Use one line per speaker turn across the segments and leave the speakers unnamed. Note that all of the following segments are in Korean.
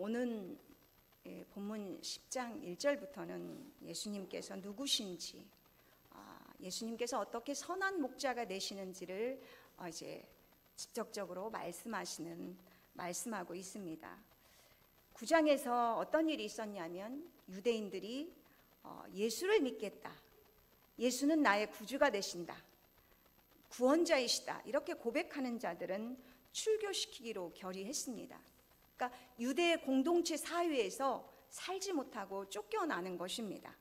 오늘 본문 10장 1절부터는 예수님께서 누구신지, 예수님께서 어떻게 선한 목자가 되시는지를 이제 직접적으로 말씀하고 있습니다. 9장에서 어떤 일이 있었냐면 유대인들이 예수를 믿겠다, 예수는 나의 구주가 되신다, 구원자이시다, 이렇게 고백하는 자들은 출교시키기로 결의했습니다. 그러니까 유대 공동체 사회에서 살지 못하고 쫓겨나는 것입니다.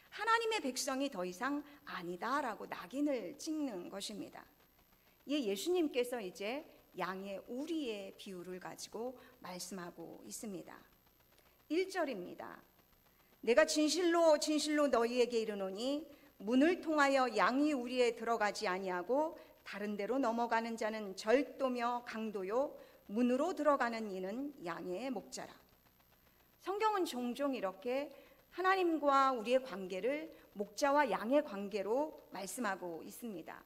하나님의 백성이 더 이상 아니다라고 낙인을 찍는 것입니다. 예수님께서 이제 양의 우리의 비유를 가지고 말씀하고 있습니다. 1절입니다. 내가 진실로 진실로 너희에게 이르노니 문을 통하여 양이 우리에 들어가지 아니하고 다른 데로 넘어가는 자는 절도며 강도요 문으로 들어가는 이는 양의 목자라. 성경은 종종 이렇게 하나님과 우리의 관계를 목자와 양의 관계로 말씀하고 있습니다.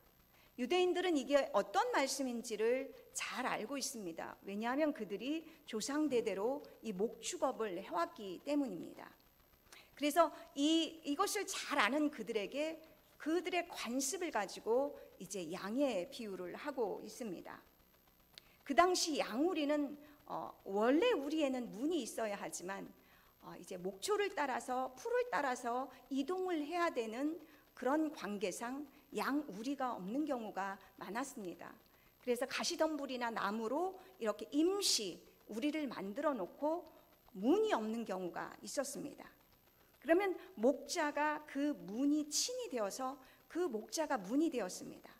유대인들은 이게 어떤 말씀인지를 잘 알고 있습니다. 왜냐하면 그들이 조상대대로 이 목축업을 해왔기 때문입니다. 그래서 이것을 잘 아는 그들에게 그들의 관습을 가지고 이제 양의 비유를 하고 있습니다. 그 당시 양우리는 원래 우리에는 문이 있어야 하지만 이제 목초를 따라서 풀을 따라서 이동을 해야 되는 그런 관계상 양우리가 없는 경우가 많았습니다. 그래서 가시덤불이나 나무로 이렇게 임시 우리를 만들어 놓고 문이 없는 경우가 있었습니다. 그러면 목자가 그 문이 친이 되어서 그 목자가 문이 되었습니다.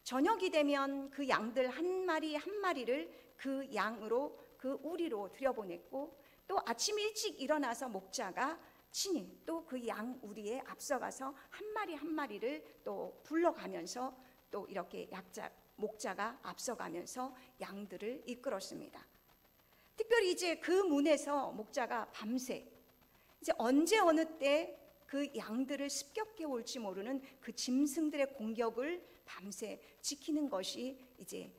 저녁이 되면 그 양들 한 마리 한 마리를 그 양으로 그 우리로 들여보냈고, 또 아침 일찍 일어나서 목자가 친히 또 그 양 우리에 앞서가서 한 마리 한 마리를 또 불러가면서 또 이렇게 목자가 앞서가면서 양들을 이끌었습니다. 특별히 이제 그 문에서 목자가 밤새 이제 언제 어느 때 그 양들을 습격해 올지 모르는 그 짐승들의 공격을 밤새 지키는 것이 이제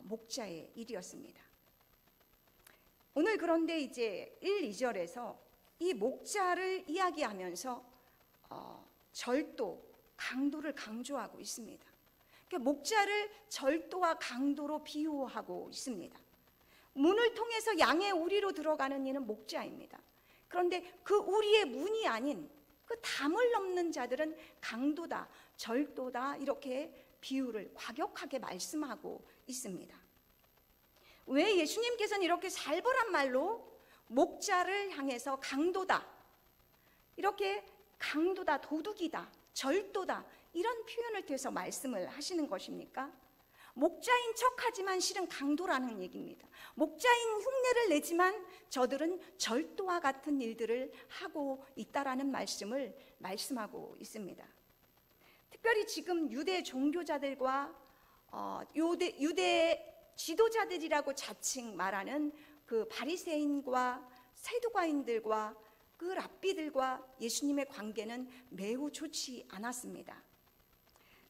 목자의 일이었습니다. 오늘 그런데 이제 1, 2절에서 이 목자를 이야기하면서 절도, 강도를 강조하고 있습니다. 그러니까 목자를 절도와 강도로 비유하고 있습니다. 문을 통해서 양의 우리로 들어가는 이는 목자입니다. 그런데 그 우리의 문이 아닌 그 담을 넘는 자들은 강도다, 절도다, 이렇게 비유를 과격하게 말씀하고 있습니다. 왜 예수님께서는 이렇게 살벌한 말로 목자를 향해서 강도다, 이렇게 강도다, 도둑이다, 절도다, 이런 표현을 통해서 말씀을 하시는 것입니까? 목자인 척하지만 실은 강도라는 얘기입니다. 목자인 흉내를 내지만 저들은 절도와 같은 일들을 하고 있다라는 말씀을 말씀하고 있습니다. 특별히 지금 유대 종교자들과 유대 지도자들이라고 자칭 말하는 그 바리새인과 세두가인들과 그 랍비들과 예수님의 관계는 매우 좋지 않았습니다.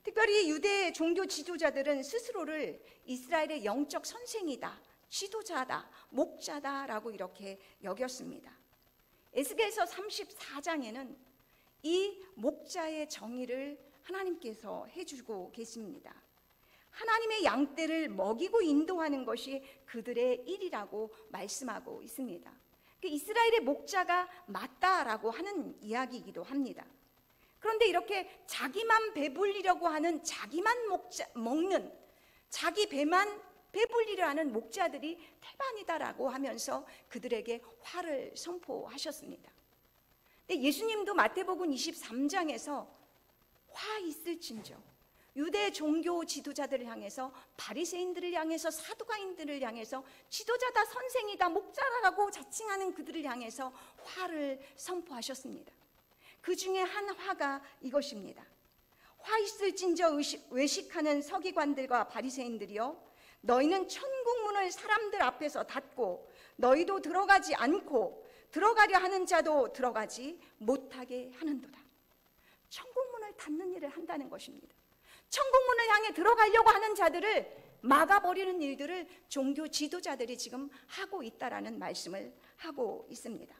특별히 유대 종교 지도자들은 스스로를 이스라엘의 영적 선생이다, 지도자다, 목자다라고 이렇게 여겼습니다. 에스겔서 34장에는 이 목자의 정의를 하나님께서 해주고 계십니다. 하나님의 양떼를 먹이고 인도하는 것이 그들의 일이라고 말씀하고 있습니다. 이스라엘의 목자가 맞다라고 하는 이야기이기도 합니다. 그런데 이렇게 자기만 배불리려고 하는, 자기만 먹는, 자기 배만 배불리려 하는 목자들이 태반이다라고 하면서 그들에게 화를 선포하셨습니다. 근데 예수님도 마태복음 23장에서 화 있을진저, 유대 종교 지도자들을 향해서, 바리새인들을 향해서, 사두가인들을 향해서, 지도자다, 선생이다, 목자라고 자칭하는 그들을 향해서 화를 선포하셨습니다. 그 중에 한 화가 이것입니다. 화 있을진저 외식하는 서기관들과 바리새인들이여, 너희는 천국문을 사람들 앞에서 닫고 너희도 들어가지 않고 들어가려 하는 자도 들어가지 못하게 하는도다. 천국문을 닫는 일을 한다는 것입니다. 천국문을 향해 들어가려고 하는 자들을 막아버리는 일들을 종교 지도자들이 지금 하고 있다라는 말씀을 하고 있습니다.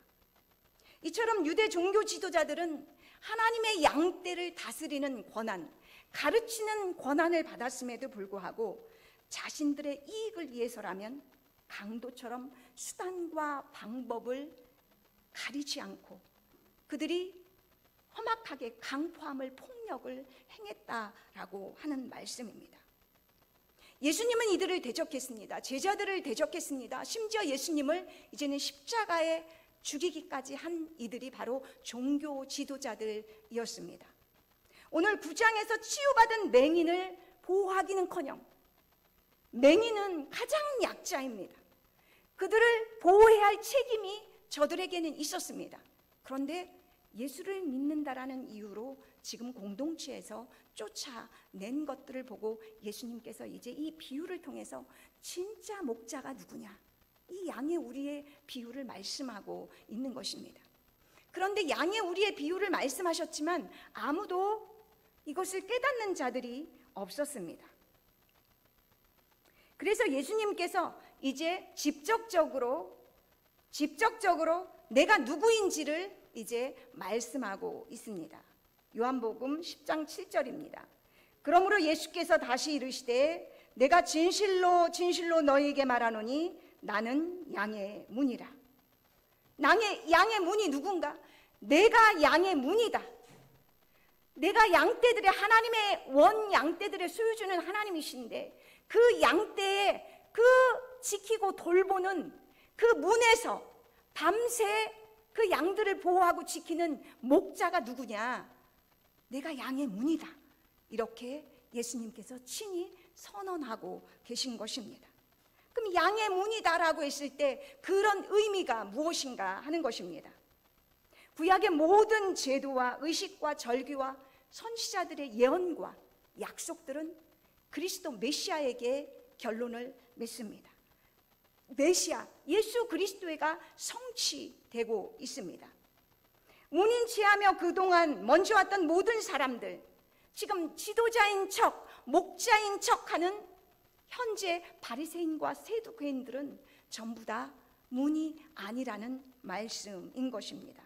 이처럼 유대 종교 지도자들은 하나님의 양떼를 다스리는 권한, 가르치는 권한을 받았음에도 불구하고 자신들의 이익을 위해서라면 강도처럼 수단과 방법을 가리지 않고 그들이 험악하게 강포함을 폭력을 행했다라고 하는 말씀입니다. 예수님은 이들을 대적했습니다. 제자들을 대적했습니다. 심지어 예수님을 이제는 십자가에 죽이기까지 한 이들이 바로 종교 지도자들이었습니다. 오늘 9장에서 치유받은 맹인을 보호하기는커녕 맹인은 가장 약자입니다. 그들을 보호해야 할 책임이 저들에게는 있었습니다. 그런데 예수를 믿는다라는 이유로 지금 공동체에서 쫓아낸 것들을 보고 예수님께서 이제 이 비유를 통해서 진짜 목자가 누구냐, 이 양의 우리의 비유를 말씀하고 있는 것입니다. 그런데 양의 우리의 비유를 말씀하셨지만 아무도 이것을 깨닫는 자들이 없었습니다. 그래서 예수님께서 이제 직접적으로 내가 누구인지를 이제 말씀하고 있습니다. 요한복음 10장 7절입니다. 그러므로 예수께서 다시 이르시되 내가 진실로 진실로 너희에게 말하노니 나는 양의 문이라. 양의 문이 누군가? 내가 양의 문이다. 내가 양떼들의, 하나님의 원 양떼들의 소유주는 하나님이신데 그 양떼에 그 지키고 돌보는 그 문에서 밤새 그 양들을 보호하고 지키는 목자가 누구냐? 내가 양의 문이다. 이렇게 예수님께서 친히 선언하고 계신 것입니다. 그럼 양의 문이다라고 했을 때 그런 의미가 무엇인가 하는 것입니다. 구약의 모든 제도와 의식과 절기와 선지자들의 예언과 약속들은 그리스도 메시아에게 결론을 맺습니다. 메시아 예수 그리스도가 성취되고 있습니다. 문인치하며 그동안 먼저 왔던 모든 사람들, 지금 지도자인 척, 목자인 척하는 현재 바리새인과 세두개인들은 전부 다 문이 아니라는 말씀인 것입니다.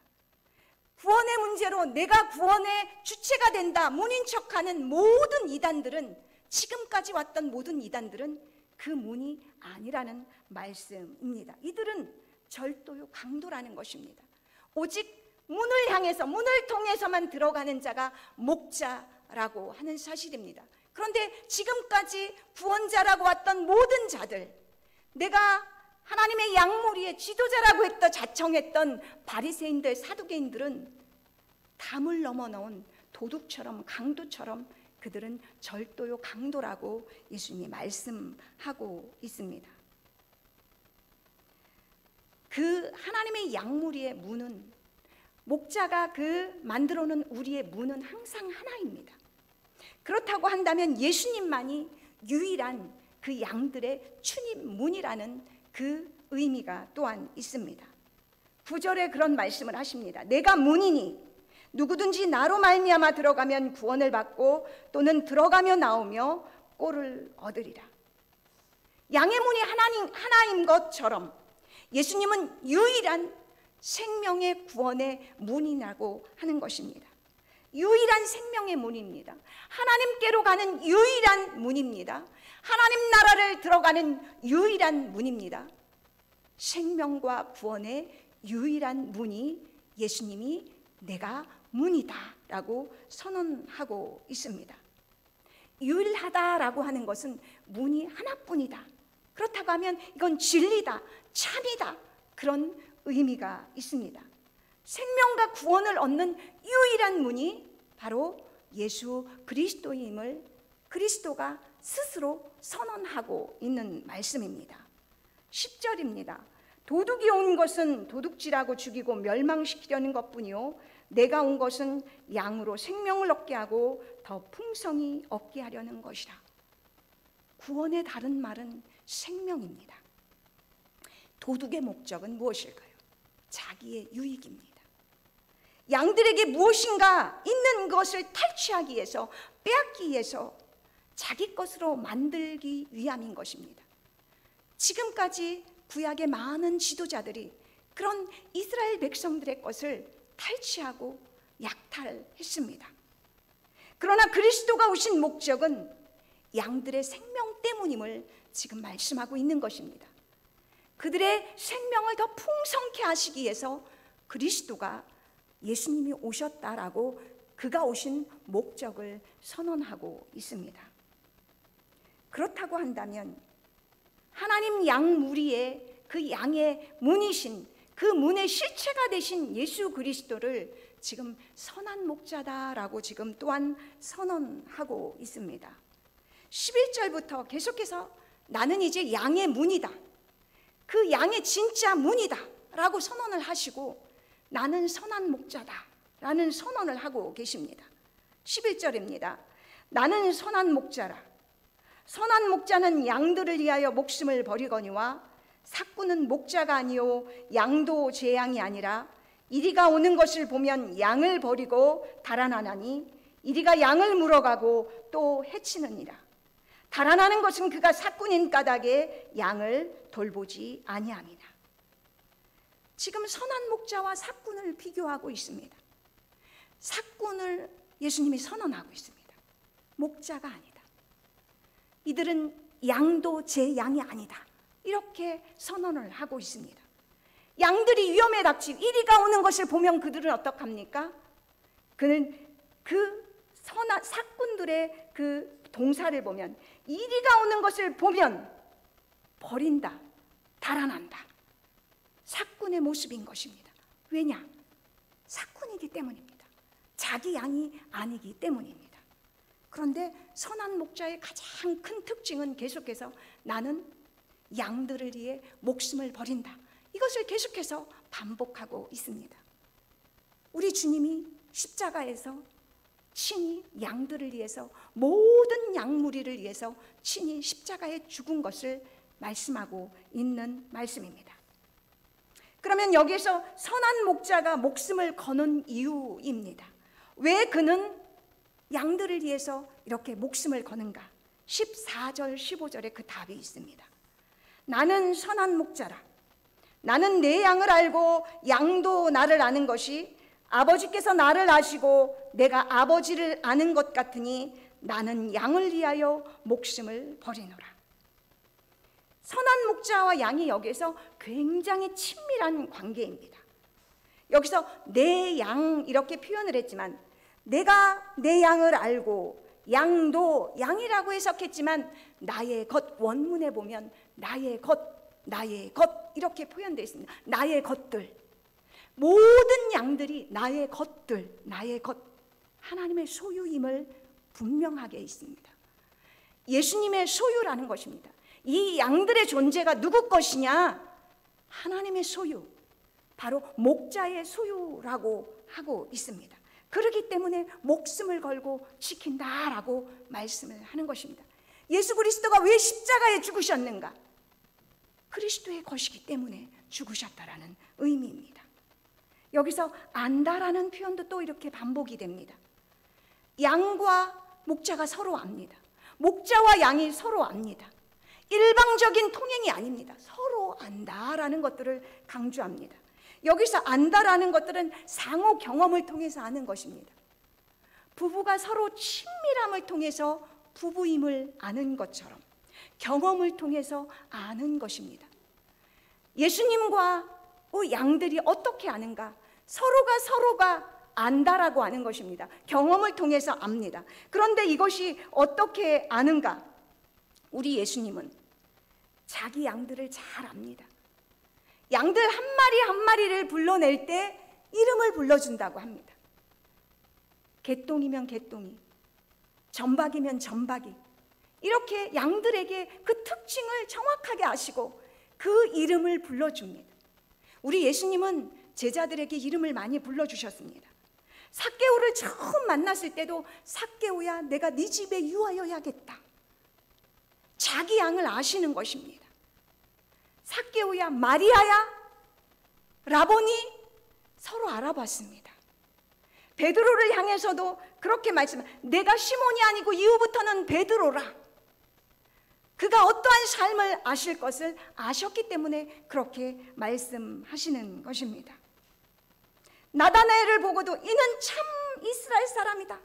구원의 문제로 내가 구원의 주체가 된다, 문인 척하는 모든 이단들은, 지금까지 왔던 모든 이단들은 그 문이 아니라는 말씀입니다. 이들은 절도요 강도라는 것입니다. 오직 문을 향해서, 문을 통해서만 들어가는 자가 목자라고 하는 사실입니다. 그런데 지금까지 구원자라고 왔던 모든 자들, 내가 하나님의 양무리의 지도자라고 했던 자청했던 바리새인들, 사두개인들은 담을 넘어놓은 도둑처럼, 강도처럼 그들은 절도요 강도라고 예수님이 말씀하고 있습니다. 그 하나님의 양무리의 문은, 목자가 그 만들어놓은 우리의 문은 항상 하나입니다. 그렇다고 한다면 예수님만이 유일한 그 양들의 출입 문이라는 그 의미가 또한 있습니다. 9절에 그런 말씀을 하십니다. 내가 문이니 누구든지 나로 말미암아 들어가면 구원을 받고 또는 들어가며 나오며 꼴을 얻으리라. 양의 문이 하나인 것처럼 예수님은 유일한 생명의 구원의 문이라고 하는 것입니다. 유일한 생명의 문입니다. 하나님께로 가는 유일한 문입니다. 하나님 나라를 들어가는 유일한 문입니다. 생명과 구원의 유일한 문이 예수님이 내가 문이다 라고 선언하고 있습니다. 유일하다라고 하는 것은 문이 하나뿐이다. 그렇다고 하면 이건 진리다, 참이다, 그런 의미가 있습니다. 생명과 구원을 얻는 유일한 문이 바로 예수 그리스도임을 그리스도가 스스로 선언하고 있는 말씀입니다. 10절입니다. 도둑이 온 것은 도둑질하고 죽이고 멸망시키려는 것뿐이요 내가 온 것은 양으로 생명을 얻게 하고 더 풍성히 얻게 하려는 것이라. 구원의 다른 말은 생명입니다. 도둑의 목적은 무엇일까요? 자기의 유익입니다. 양들에게 무엇인가 있는 것을 탈취하기 위해서, 빼앗기 위해서 자기 것으로 만들기 위함인 것입니다. 지금까지 구약의 많은 지도자들이 그런 이스라엘 백성들의 것을 탈취하고 약탈했습니다. 그러나 그리스도가 오신 목적은 양들의 생명 때문임을 지금 말씀하고 있는 것입니다. 그들의 생명을 더 풍성케 하시기 위해서 그리스도가, 예수님이 오셨다라고 그가 오신 목적을 선언하고 있습니다. 그렇다고 한다면 하나님 양 무리의 그 양의 문이신, 그 문의 실체가 되신 예수 그리스도를 지금 선한 목자다라고 지금 또한 선언하고 있습니다. 11절부터 계속해서 나는 이제 양의 문이다, 그 양의 진짜 문이다 라고 선언을 하시고 나는 선한 목자다 라는 선언을 하고 계십니다. 11절입니다. 나는 선한 목자라. 선한 목자는 양들을 위하여 목숨을 버리거니와 삭구는 목자가 아니요 양도 제 양이 아니라 이리가 오는 것을 보면 양을 버리고 달아나나니 이리가 양을 물어가고 또 해치느니라. 달아나는 것은 그가 삭군인 까닭에 양을 돌보지 아니함이라. 지금 선한 목자와 삭군을 비교하고 있습니다. 삭군을 예수님이 선언하고 있습니다. 목자가 아니다. 이들은 양도 제 양이 아니다. 이렇게 선언을 하고 있습니다. 양들이 위험에 닥친 이리가 오는 것을 보면 그들은 어떡합니까? 그는 그 선한 삭군들의 그 동사를 보면 이리가 오는 것을 보면 버린다, 달아난다. 삭군의 모습인 것입니다. 왜냐? 삭군이기 때문입니다. 자기 양이 아니기 때문입니다. 그런데 선한 목자의 가장 큰 특징은 계속해서 나는 양들을 위해 목숨을 버린다. 이것을 계속해서 반복하고 있습니다. 우리 주님이 십자가에서 친히 양들을 위해서, 모든 양무리를 위해서 친히 십자가에 죽은 것을 말씀하고 있는 말씀입니다. 그러면 여기서 선한 목자가 목숨을 거는 이유입니다. 왜 그는 양들을 위해서 이렇게 목숨을 거는가? 14절 15절에 그 답이 있습니다. 나는 선한 목자라. 나는 내 양을 알고 양도 나를 아는 것이 아버지께서 나를 아시고 내가 아버지를 아는 것 같으니 나는 양을 위하여 목숨을 버리노라. 선한 목자와 양이 여기서 굉장히 친밀한 관계입니다. 여기서 내 양 이렇게 표현을 했지만 내가 내 양을 알고 양도 양이라고 해석했지만 나의 것, 원문에 보면 나의 것, 나의 것 이렇게 표현되어 있습니다. 나의 것들, 모든 양들이 나의 것들, 나의 것, 하나님의 소유임을 분명하게 있습니다. 예수님의 소유라는 것입니다. 이 양들의 존재가 누구 것이냐? 하나님의 소유, 바로 목자의 소유라고 하고 있습니다. 그렇기 때문에 목숨을 걸고 지킨다라고 말씀을 하는 것입니다. 예수 그리스도가 왜 십자가에 죽으셨는가? 그리스도의 것이기 때문에 죽으셨다라는 의미입니다. 여기서 안다라는 표현도 또 이렇게 반복이 됩니다. 양과 목자가 서로 압니다. 목자와 양이 서로 압니다. 일방적인 통행이 아닙니다. 서로 안다라는 것들을 강조합니다. 여기서 안다라는 것들은 상호 경험을 통해서 아는 것입니다. 부부가 서로 친밀함을 통해서 부부임을 아는 것처럼 경험을 통해서 아는 것입니다. 예수님과 양들이 어떻게 아는가? 서로가 안다라고 아는 것입니다. 경험을 통해서 압니다. 그런데 이것이 어떻게 아는가? 우리 예수님은 자기 양들을 잘 압니다. 양들 한 마리 한 마리를 불러낼 때 이름을 불러준다고 합니다. 개똥이면 개똥이, 점박이면 점박이, 이렇게 양들에게 그 특징을 정확하게 아시고 그 이름을 불러줍니다. 우리 예수님은 제자들에게 이름을 많이 불러주셨습니다. 삭개오를 처음 만났을 때도 삭개오야, 내가 네 집에 유하여야겠다. 자기 양을 아시는 것입니다. 삭개오야, 마리아야, 라보니, 서로 알아봤습니다. 베드로를 향해서도 그렇게 내가 시몬이 아니고 이후부터는 베드로라. 그가 어떠한 삶을 아실 것을 아셨기 때문에 그렇게 말씀하시는 것입니다. 나다나엘을 보고도 이는 참 이스라엘 사람이다.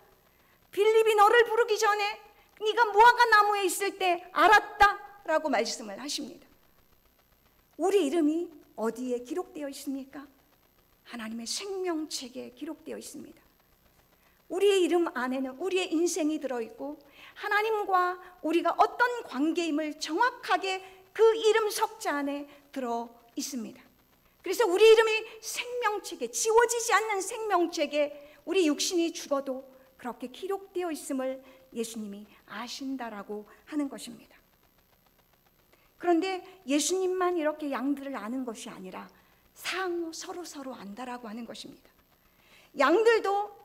빌립이 너를 부르기 전에 네가 무화과 나무에 있을 때 알았다 라고 말씀을 하십니다. 우리 이름이 어디에 기록되어 있습니까? 하나님의 생명책에 기록되어 있습니다. 우리의 이름 안에는 우리의 인생이 들어있고 하나님과 우리가 어떤 관계임을 정확하게 그 이름 석자 안에 들어 있습니다. 그래서 우리 이름이 생명책에, 지워지지 않는 생명책에 우리 육신이 죽어도 그렇게 기록되어 있음을 예수님이 아신다라고 하는 것입니다. 그런데 예수님만 이렇게 양들을 아는 것이 아니라 상호 서로 안다라고 하는 것입니다. 양들도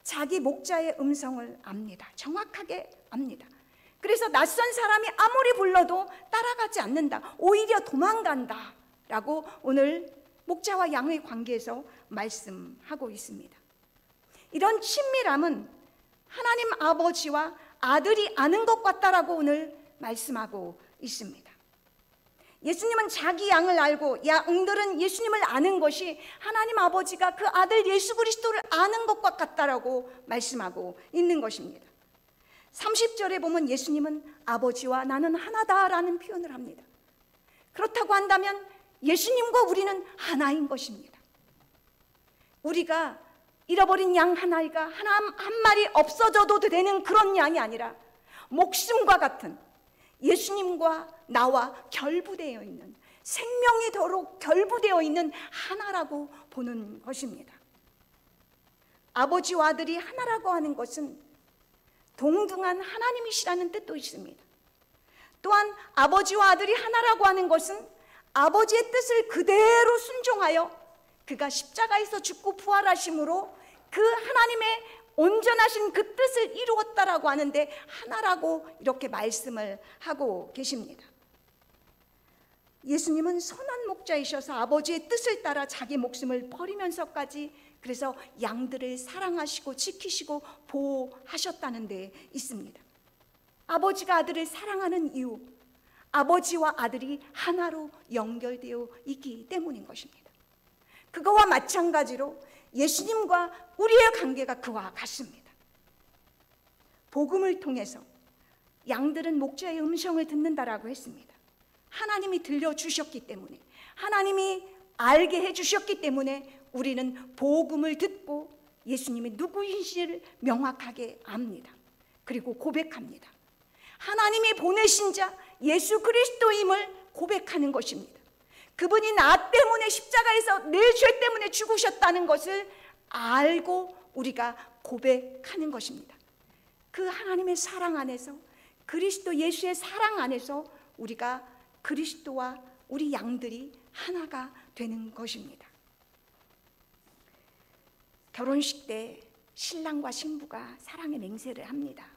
자기 목자의 음성을 압니다. 정확하게 압니다. 그래서 낯선 사람이 아무리 불러도 따라가지 않는다. 오히려 도망간다 라고 오늘 목자와 양의 관계에서 말씀하고 있습니다. 이런 친밀함은 하나님 아버지와 아들이 아는 것 같다라고 오늘 말씀하고 있습니다. 예수님은 자기 양을 알고 양들은 예수님을 아는 것이 하나님 아버지가 그 아들 예수 그리스도를 아는 것과 같다라고 말씀하고 있는 것입니다. 30절에 보면 예수님은 아버지와 나는 하나다라는 표현을 합니다. 그렇다고 한다면 예수님과 우리는 하나인 것입니다. 우리가 잃어버린 양 하나가 한 마리 없어져도 되는 그런 양이 아니라 목숨과 같은 예수님과 나와 결부되어 있는, 생명이 더러 결부되어 있는 하나라고 보는 것입니다. 아버지와 아들이 하나라고 하는 것은 동등한 하나님이시라는 뜻도 있습니다. 또한 아버지와 아들이 하나라고 하는 것은 아버지의 뜻을 그대로 순종하여 그가 십자가에서 죽고 부활하심으로 그 하나님의 온전하신 그 뜻을 이루었다라고 하는데 하나라고 이렇게 말씀을 하고 계십니다. 예수님은 선한 목자이셔서 아버지의 뜻을 따라 자기 목숨을 버리면서까지 그래서 양들을 사랑하시고 지키시고 보호하셨다는 데 있습니다. 아버지가 아들을 사랑하는 이유, 아버지와 아들이 하나로 연결되어 있기 때문인 것입니다. 그거와 마찬가지로 예수님과 우리의 관계가 그와 같습니다. 복음을 통해서 양들은 목자의 음성을 듣는다라고 했습니다. 하나님이 들려주셨기 때문에, 하나님이 알게 해주셨기 때문에 우리는 복음을 듣고 예수님이 누구이신지를 명확하게 압니다. 그리고 고백합니다. 하나님이 보내신 자 예수 그리스도임을 고백하는 것입니다. 그분이 나 때문에 십자가에서 내 죄 때문에 죽으셨다는 것을 알고 우리가 고백하는 것입니다. 그 하나님의 사랑 안에서, 그리스도 예수의 사랑 안에서 우리가 그리스도와 우리 양들이 하나가 되는 것입니다. 결혼식 때 신랑과 신부가 사랑의 맹세를 합니다.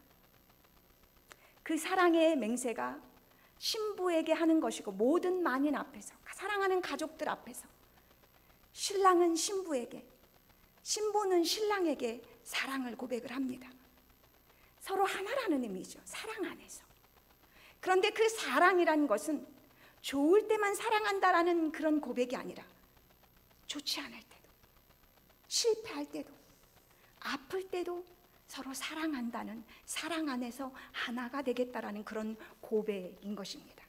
그 사랑의 맹세가 신부에게 하는 것이고 모든 만인 앞에서, 사랑하는 가족들 앞에서 신랑은 신부에게, 신부는 신랑에게 사랑을 고백을 합니다. 서로 하나라는 의미죠. 사랑 안에서. 그런데 그 사랑이라는 것은 좋을 때만 사랑한다라는 그런 고백이 아니라 좋지 않을 때도, 실패할 때도, 아플 때도 서로 사랑한다는, 사랑 안에서 하나가 되겠다라는 그런 고백인 것입니다.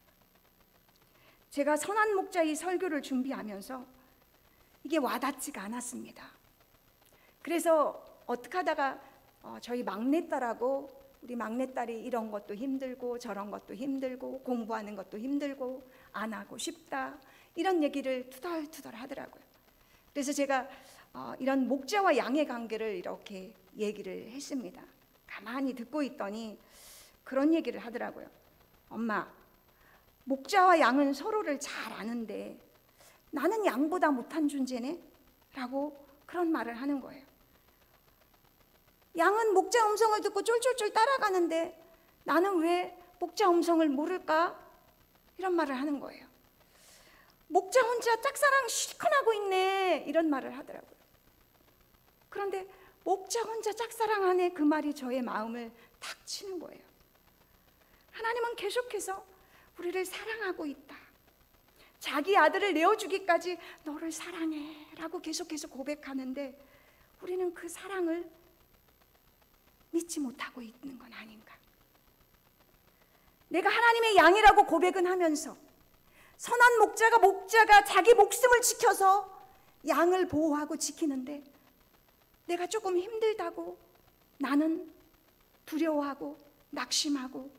제가 선한 목자의 설교를 준비하면서 이게 와닿지가 않았습니다. 그래서 어떻게 하다가 저희 막내딸하고, 우리 막내딸이 이런 것도 힘들고 저런 것도 힘들고 공부하는 것도 힘들고 안 하고 싶다, 이런 얘기를 투덜투덜 하더라고요. 그래서 제가 이런 목자와 양의 관계를 이렇게 얘기를 했습니다. 가만히 듣고 있더니 그런 얘기를 하더라고요. 엄마, 목자와 양은 서로를 잘 아는데 나는 양보다 못한 존재네? 라고 그런 말을 하는 거예요. 양은 목자 음성을 듣고 쫄쫄쫄 따라가는데 나는 왜 목자 음성을 모를까? 이런 말을 하는 거예요. 목자 혼자 짝사랑 실컷 하고 있네, 이런 말을 하더라고요. 그런데 목자 혼자 짝사랑하네, 그 말이 저의 마음을 탁 치는 거예요. 하나님은 계속해서 우리를 사랑하고 있다. 자기 아들을 내어주기까지 너를 사랑해 라고 계속해서 고백하는데 우리는 그 사랑을 믿지 못하고 있는 건 아닌가. 내가 하나님의 양이라고 고백은 하면서 선한 목자가 자기 목숨을 지켜서 양을 보호하고 지키는데 내가 조금 힘들다고 나는 두려워하고 낙심하고,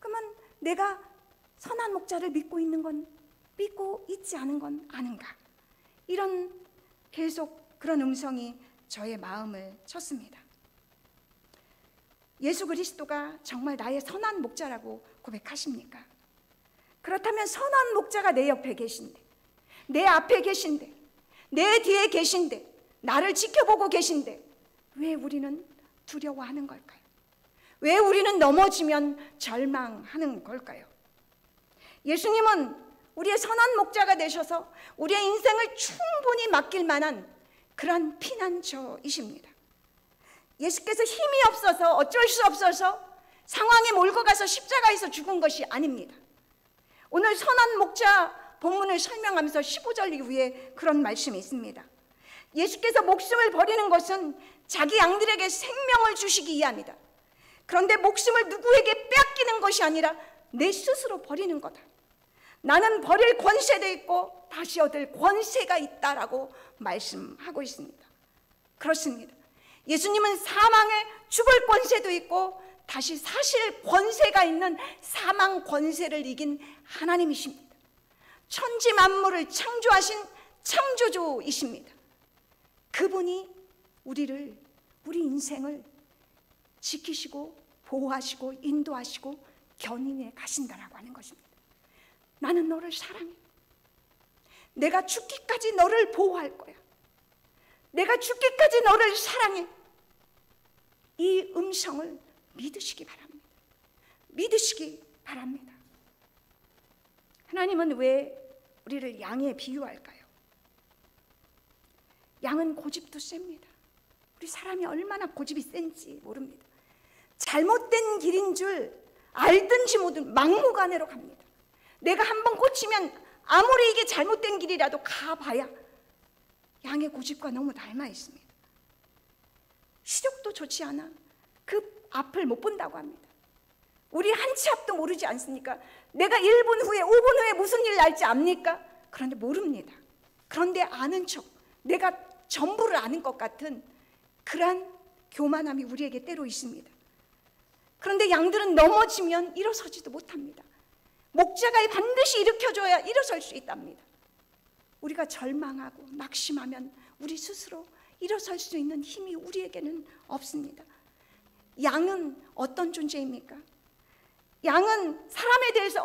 그러면 내가 선한 목자를 믿고 있지 않은 건 아닌가. 이런 계속 그런 음성이 저의 마음을 쳤습니다. 예수 그리스도가 정말 나의 선한 목자라고 고백하십니까? 그렇다면 선한 목자가 내 옆에 계신데, 내 앞에 계신데, 내 뒤에 계신데, 나를 지켜보고 계신데 왜 우리는 두려워하는 걸까요? 왜 우리는 넘어지면 절망하는 걸까요? 예수님은 우리의 선한 목자가 되셔서 우리의 인생을 충분히 맡길 만한 그런 피난처이십니다. 예수께서 힘이 없어서 어쩔 수 없어서 상황에 몰고 가서 십자가에서 죽은 것이 아닙니다. 오늘 선한 목자 본문을 설명하면서 15절 이후에 그런 말씀이 있습니다. 예수께서 목숨을 버리는 것은 자기 양들에게 생명을 주시기 위함이다. 그런데 목숨을 누구에게 빼앗기는 것이 아니라 내 스스로 버리는 거다. 나는 버릴 권세도 있고 다시 얻을 권세가 있다라고 말씀하고 있습니다. 그렇습니다. 예수님은 사망에 죽을 권세도 있고 다시 사실 권세가 있는 사망 권세를 이긴 하나님이십니다. 천지 만물을 창조하신 창조주이십니다. 그분이 우리 인생을 지키시고 보호하시고 인도하시고 견인해 가신다라고 하는 것입니다. 나는 너를 사랑해. 내가 죽기까지 너를 보호할 거야. 내가 죽기까지 너를 사랑해. 이 음성을 믿으시기 바랍니다. 믿으시기 바랍니다. 하나님은 왜 우리를 양에 비유할까요? 양은 고집도 셉니다. 우리 사람이 얼마나 고집이 센지 모릅니다. 잘못된 길인 줄 알든지 모든 막무가내로 갑니다. 내가 한번 꽂히면 아무리 이게 잘못된 길이라도 가봐야 양의 고집과 너무 닮아 있습니다. 시력도 좋지 않아 그 앞을 못 본다고 합니다. 우리 한 치 앞도 모르지 않습니까? 내가 1분 후에 5분 후에 무슨 일 날지 압니까? 그런데 모릅니다. 그런데 아는 척, 내가 전부를 아는 것 같은 그러한 교만함이 우리에게 때로 있습니다. 그런데 양들은 넘어지면 일어서지도 못합니다. 목자가 반드시 일으켜줘야 일어설 수 있답니다. 우리가 절망하고 낙심하면 우리 스스로 일어설 수 있는 힘이 우리에게는 없습니다. 양은 어떤 존재입니까? 양은 사람에 대해서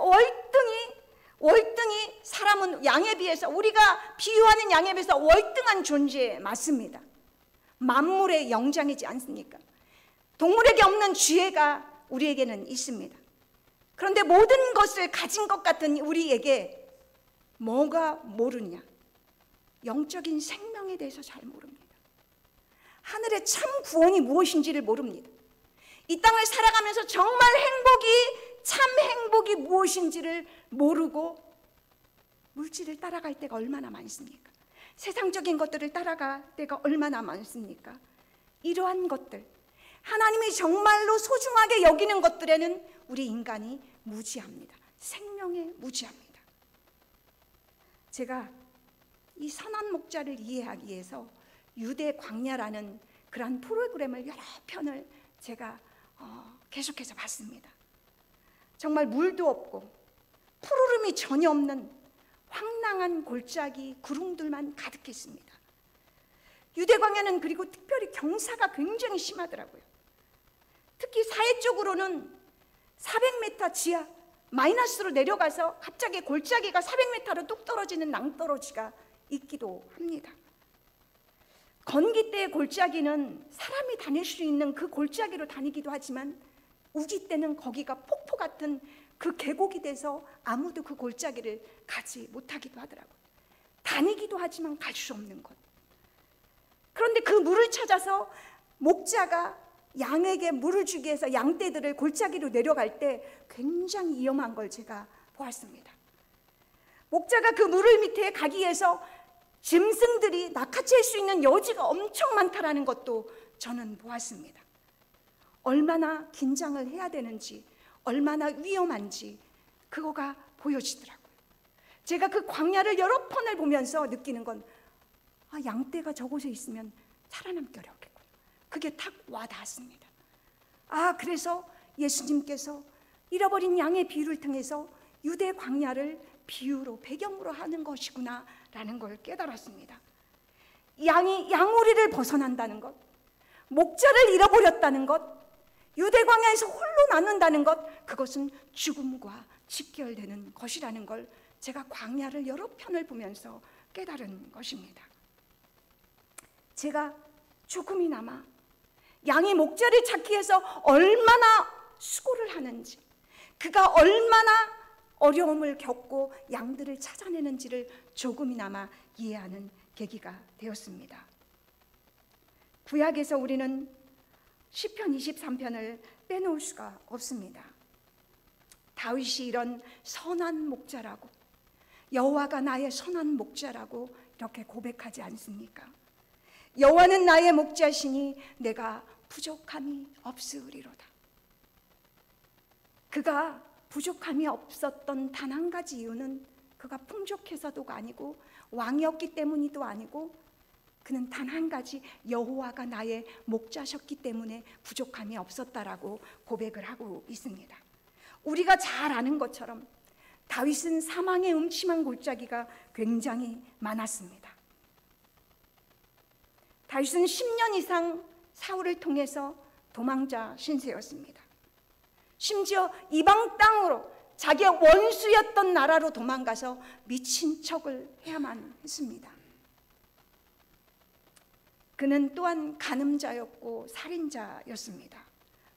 월등히 사람은 양에 비해서, 우리가 비유하는 양에 비해서 월등한 존재 맞습니다. 만물의 영장이지 않습니까? 동물에게 없는 지혜가 우리에게는 있습니다. 그런데 모든 것을 가진 것 같은 우리에게 뭐가 모르냐? 영적인 생명에 대해서 잘 모릅니다. 하늘의 참 구원이 무엇인지를 모릅니다. 이 땅을 살아가면서 정말 참 행복이 무엇인지를 모르고 물질을 따라갈 때가 얼마나 많습니까? 세상적인 것들을 따라갈 때가 얼마나 많습니까? 이러한 것들, 하나님이 정말로 소중하게 여기는 것들에는 우리 인간이 무지합니다. 생명에 무지합니다. 제가 이 선한 목자를 이해하기 위해서 유대 광야라는 그런 프로그램을 여러 편을 제가 계속해서 봤습니다. 정말 물도 없고 푸르름이 전혀 없는 황량한 골짜기 구름들만 가득했습니다. 유대 광야는 그리고 특별히 경사가 굉장히 심하더라고요. 특히 사해 쪽으로는 400m 지하 마이너스로 내려가서 갑자기 골짜기가 400m로 뚝 떨어지는 낭떠러지가 있기도 합니다. 건기 때의 골짜기는 사람이 다닐 수 있는 그 골짜기로 다니기도 하지만 우기 때는 거기가 폭포 같은 그 계곡이 돼서 아무도 그 골짜기를 가지 못하기도 하더라고요. 다니기도 하지만 갈 수 없는 곳. 그런데 그 물을 찾아서 목자가 양에게 물을 주기 위해서 양떼들을 골짜기로 내려갈 때 굉장히 위험한 걸 제가 보았습니다. 목자가 그 물을 밑에 가기 위해서 짐승들이 낚아챌 수 있는 여지가 엄청 많다라는 것도 저는 보았습니다. 얼마나 긴장을 해야 되는지, 얼마나 위험한지 그거가 보여지더라고요. 제가 그 광야를 여러 번을 보면서 느끼는 건 양떼가 저곳에 있으면 살아남기 어렵겠구나. 그게 탁 와닿았습니다. 그래서 예수님께서 잃어버린 양의 비유를 통해서 유대 광야를 비유로 배경으로 하는 것이구나 라는 걸 깨달았습니다. 양이 양우리를 벗어난다는 것, 목자를 잃어버렸다는 것, 유대 광야에서 홀로 남는다는 것, 그것은 죽음과 직결되는 것이라는 걸 제가 광야를 여러 편을 보면서 깨달은 것입니다. 제가 조금이나마 양이 목자를 찾기 위해서 얼마나 수고를 하는지, 그가 얼마나 어려움을 겪고 양들을 찾아내는지를 조금이나마 이해하는 계기가 되었습니다. 구약에서 우리는 시편 23편을 빼놓을 수가 없습니다. 다윗이 이런 선한 목자라고, 여호와가 나의 선한 목자라고 이렇게 고백하지 않습니까? 여호와는 나의 목자시니 내가 부족함이 없으리로다. 그가 부족함이 없었던 단 한 가지 이유는 그가 풍족해서도가 아니고 왕이었기 때문이도 아니고, 그는 단 한 가지, 여호와가 나의 목자셨기 때문에 부족함이 없었다라고 고백을 하고 있습니다. 우리가 잘 아는 것처럼 다윗은 사망의 음침한 골짜기가 굉장히 많았습니다. 다윗은 10년 이상 사울을 통해서 도망자 신세였습니다. 심지어 이방 땅으로, 자기의 원수였던 나라로 도망가서 미친 척을 해야만 했습니다. 그는 또한 간음자였고 살인자였습니다.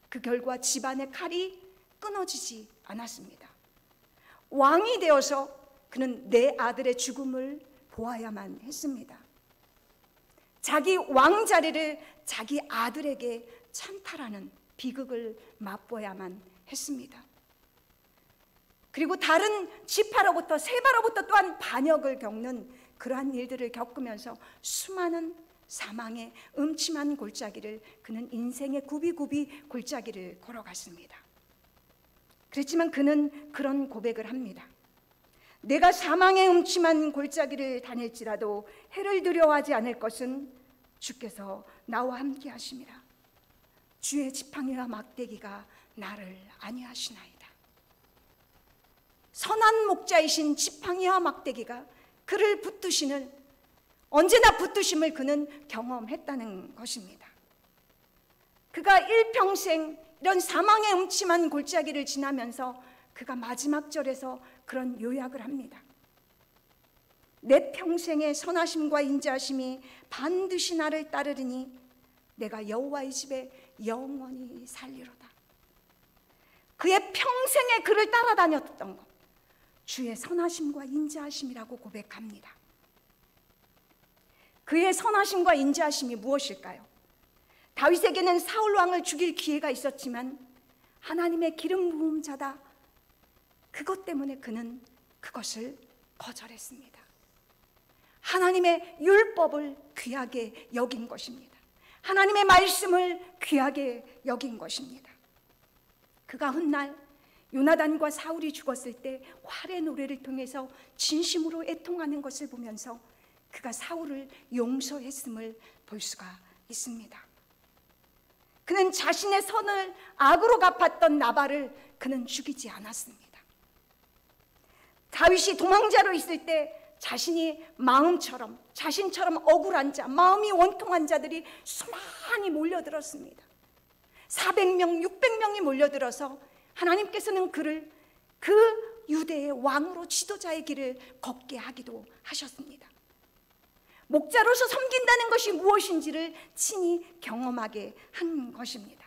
그 결과 집안의 칼이 끊어지지 않았습니다. 왕이 되어서 그는 내 아들의 죽음을 보아야만 했습니다. 자기 왕자리를 자기 아들에게 찬탈하는 비극을 맛보야만 했습니다. 그리고 다른 지파로부터, 세바로부터 또한 반역을 겪는 그러한 일들을 겪으면서 수많은 사망의 음침한 골짜기를, 그는 인생의 굽이굽이 골짜기를 걸어갔습니다. 그렇지만 그는 그런 고백을 합니다. 내가 사망의 음침한 골짜기를 다닐지라도 해를 두려워하지 않을 것은 주께서 나와 함께 하심이라. 주의 지팡이와 막대기가 나를 안위하시나이다. 선한 목자이신 지팡이와 막대기가 그를 붙드시는, 언제나 붙드심을 그는 경험했다는 것입니다. 그가 일평생 이런 사망의 음침한 골짜기를 지나면서 그가 마지막 절에서 그런 요약을 합니다. 내 평생의 선하심과 인자하심이 반드시 나를 따르리니 내가 여호와의 집에 영원히 살리로다. 그의 평생에 그를 따라다녔던 것, 주의 선하심과 인자하심이라고 고백합니다. 그의 선하심과 인자하심이 무엇일까요? 다윗에게는 사울 왕을 죽일 기회가 있었지만 하나님의 기름 부음 자다, 그것 때문에 그는 그것을 거절했습니다. 하나님의 율법을 귀하게 여긴 것입니다. 하나님의 말씀을 귀하게 여긴 것입니다. 그가 훗날 요나단과 사울이 죽었을 때 활의 노래를 통해서 진심으로 애통하는 것을 보면서 그가 사울을 용서했음을 볼 수가 있습니다. 그는 자신의 선을 악으로 갚았던 나발을 그는 죽이지 않았습니다. 다윗이 도망자로 있을 때 자신이 마음처럼, 자신처럼 억울한 자, 마음이 원통한 자들이 수많이 몰려들었습니다. 400명, 600명이 몰려들어서 하나님께서는 그를 그 유대의 왕으로 지도자의 길을 걷게 하기도 하셨습니다. 목자로서 섬긴다는 것이 무엇인지를 친히 경험하게 한 것입니다.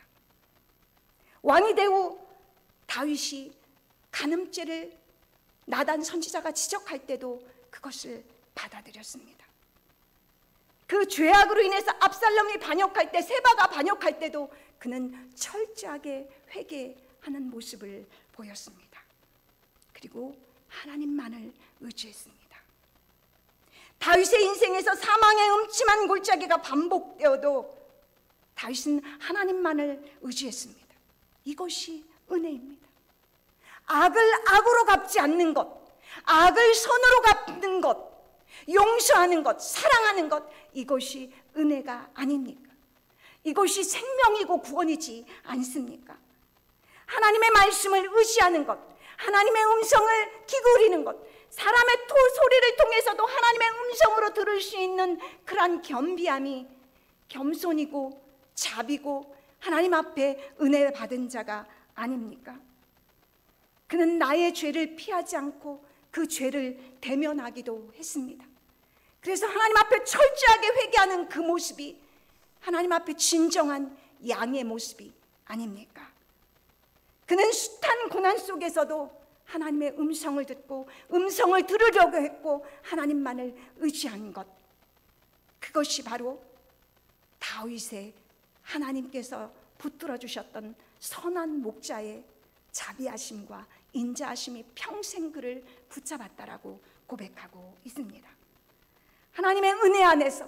왕이 되고 다윗이 간음죄를 나단 선지자가 지적할 때도 그것을 받아들였습니다. 그 죄악으로 인해서 압살롬이 반역할 때, 세바가 반역할 때도 그는 철저하게 회개하는 모습을 보였습니다. 그리고 하나님만을 의지했습니다. 다윗의 인생에서 사망의 음침한 골짜기가 반복되어도 다윗은 하나님만을 의지했습니다. 이것이 은혜입니다. 악을 악으로 갚지 않는 것, 악을 선으로 갚는 것, 용서하는 것, 사랑하는 것, 이것이 은혜가 아닙니까? 이것이 생명이고 구원이지 않습니까? 하나님의 말씀을 의지하는 것, 하나님의 음성을 기울이는 것, 사람의 소리를 통해서도 하나님의 음성으로 들을 수 있는 그러한 겸비함이 겸손이고 자비고 하나님 앞에 은혜 받은 자가 아닙니까? 그는 나의 죄를 피하지 않고 그 죄를 대면하기도 했습니다. 그래서 하나님 앞에 철저하게 회개하는 그 모습이 하나님 앞에 진정한 양의 모습이 아닙니까? 그는 숱한 고난 속에서도 하나님의 음성을 듣고 음성을 들으려고 했고 하나님만을 의지한 것, 그것이 바로 다윗의 하나님께서 붙들어 주셨던 선한 목자의 자비하심과 인자하심이 평생 그를 붙잡았다라고 고백하고 있습니다. 하나님의 은혜 안에서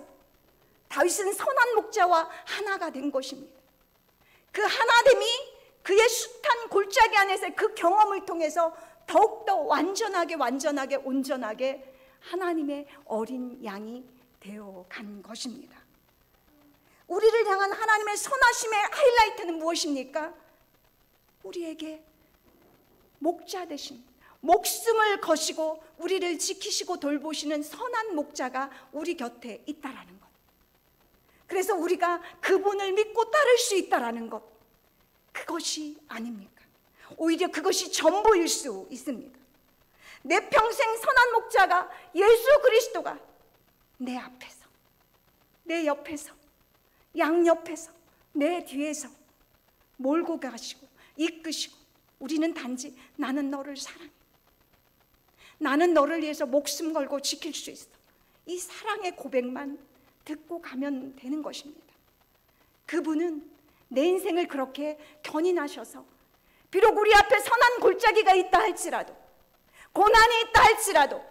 다윗은 선한 목자와 하나가 된 것입니다. 그 하나됨이 그의 숱한 골짜기 안에서의 그 경험을 통해서 더욱더 완전하게 온전하게 하나님의 어린 양이 되어간 것입니다. 우리를 향한 하나님의 선하심의 하이라이트는 무엇입니까? 우리에게 목자 되신, 목숨을 거시고 우리를 지키시고 돌보시는 선한 목자가 우리 곁에 있다라는 것. 그래서 우리가 그분을 믿고 따를 수 있다라는 것, 그것이 아닙니까? 오히려 그것이 전부일 수 있습니다. 내 평생 선한 목자가 예수 그리스도가 내 앞에서, 내 옆에서, 양옆에서, 내 뒤에서 몰고 가시고 이끄시고, 우리는 단지 나는 너를 사랑해, 나는 너를 위해서 목숨 걸고 지킬 수 있어, 이 사랑의 고백만 듣고 가면 되는 것입니다. 그분은 내 인생을 그렇게 견인하셔서 비록 우리 앞에 선한 골짜기가 있다 할지라도, 고난이 있다 할지라도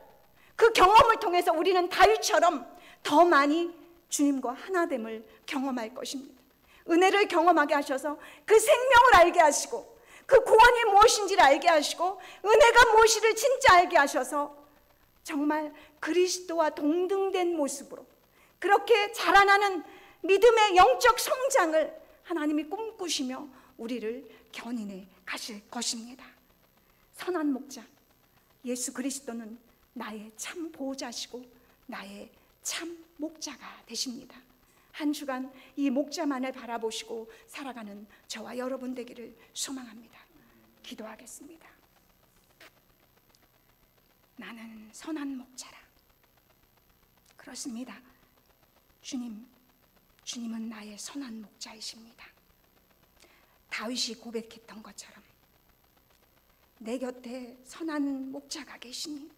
그 경험을 통해서 우리는 다윗처럼 더 많이 주님과 하나됨을 경험할 것입니다. 은혜를 경험하게 하셔서 그 생명을 알게 하시고 그 구원이 무엇인지를 알게 하시고 은혜가 무엇인지를 진짜 알게 하셔서 정말 그리스도와 동등된 모습으로 그렇게 자라나는 믿음의 영적 성장을 하나님이 꿈꾸시며 우리를 견인해 가실 것입니다. 선한 목자 예수 그리스도는 나의 참 보호자시고 나의 참 목자가 되십니다. 한 주간 이 목자만을 바라보시고 살아가는 저와 여러분 되기를 소망합니다. 기도하겠습니다. 나는 선한 목자라. 그렇습니다. 주님은 나의 선한 목자이십니다. 다윗이 고백했던 것처럼 내 곁에 선한 목자가 계시니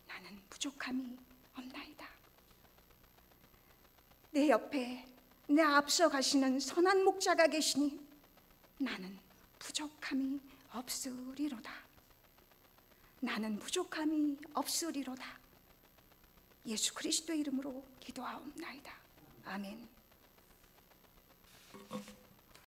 나는 부족함이 없나이다. 내 옆에 내 앞서 가시는 선한 목자가 계시니 나는 부족함이 없으리로다. 나는 부족함이 없으리로다. 예수 그리스도의 이름으로 기도하옵나이다. 아멘.